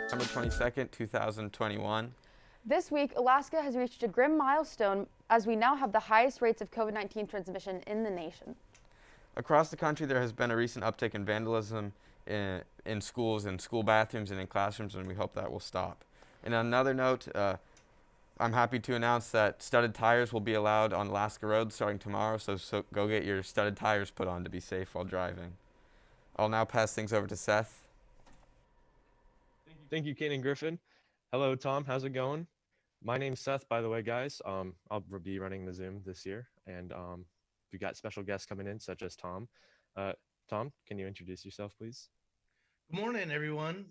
December 22nd, 2021. This week, Alaska has reached a grim milestone as we now have the highest rates of COVID-19 transmission in the nation. Across the country, there has been a recent uptick in vandalism in schools, in school bathrooms, and in classrooms, and we hope that will stop. And on another note, I'm happy to announce that studded tires will be allowed on Alaska roads starting tomorrow, so go get your studded tires put on to be safe while driving. I'll now pass things over to Seth. Thank you, Kane and Griffin. Hello, Tom. How's it going? My name's Seth, by the way, guys. I'll be running the Zoom this year, and we got special guests coming in, such as Tom. Tom, can you introduce yourself, please? Good morning, everyone.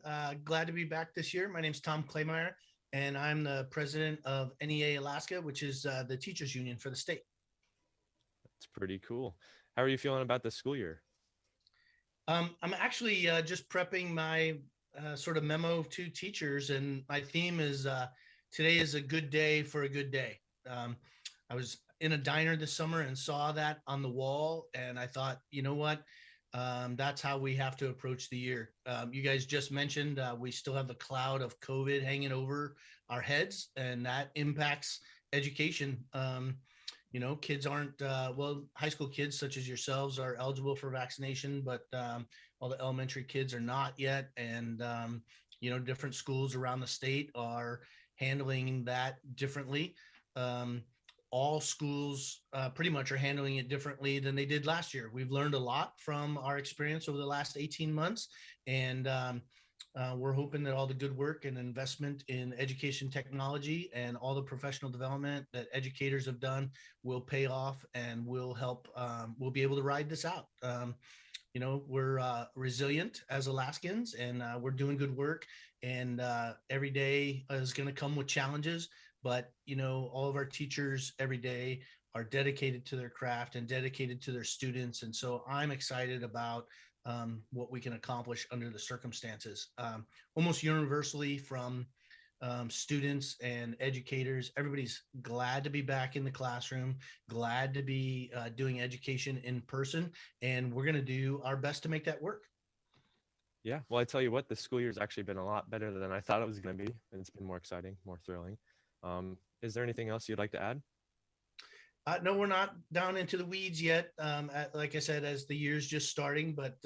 Glad to be back this year. My name is Tom Claymire, and I'm the president of NEA Alaska, which is the teachers union for the state. That's pretty cool. How are you feeling about the school year? I'm actually just prepping my sort of memo to teachers, and my theme is today is a good day for a good day. I was in a diner this summer and saw that on the wall, and I thought, you know what? That's how we have to approach the year. You guys just mentioned we still have the cloud of COVID hanging over our heads, and that impacts education. You know, kids aren't, high school kids such as yourselves are eligible for vaccination, but all the elementary kids are not yet. And, you know, different schools around the state are handling that differently. All schools pretty much are handling it differently than they did last year. We've learned a lot from our experience over the last 18 months, and we're hoping that all the good work and investment in education technology and all the professional development that educators have done will pay off and will help, we'll be able to ride this out. You know, we're resilient as Alaskans, and we're doing good work, and every day is going to come with challenges. But, you know, all of our teachers every day are dedicated to their craft and dedicated to their students. And so I'm excited about what we can accomplish under the circumstances. Almost universally from students and educators, everybody's glad to be back in the classroom, glad to be doing education in person. And we're going to do our best to make that work. Yeah, well, I tell you what, the school year's actually been a lot better than I thought it was going to be, and it's been more exciting, more thrilling. Is there anything else you'd like to add? No, we're not down into the weeds yet. Like I said, as the year's just starting, but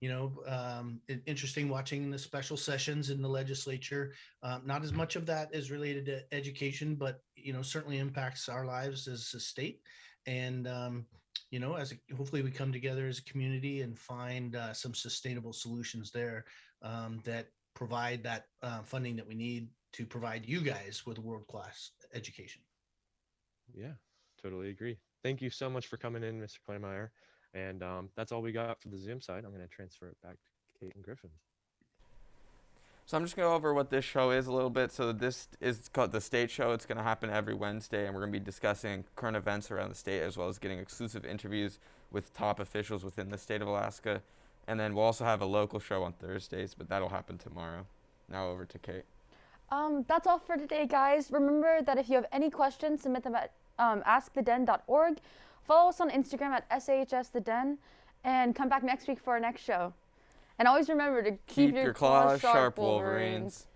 you know, interesting watching the special sessions in the legislature. Not as much of that is related to education, but you know, certainly impacts our lives as a state. And you know, hopefully we come together as a community and find some sustainable solutions there that provide that funding that we need to provide you guys with world-class education. Yeah, totally agree. Thank you so much for coming in, Mr. Claymire. And that's all we got for the Zoom side. I'm going to transfer it back to Kate and Griffin. So I'm just going to go over what this show is a little bit. So this is called The State Show. It's going to happen every Wednesday, and we're going to be discussing current events around the state, as well as getting exclusive interviews with top officials within the state of Alaska. And then we'll also have a local show on Thursdays, but that'll happen tomorrow. Now over to Kate. That's all for today, guys. Remember that if you have any questions, submit them at asktheden.org. Follow us on Instagram at SHSTheDen, and come back next week for our next show. And always remember to keep your claws sharp, Wolverines.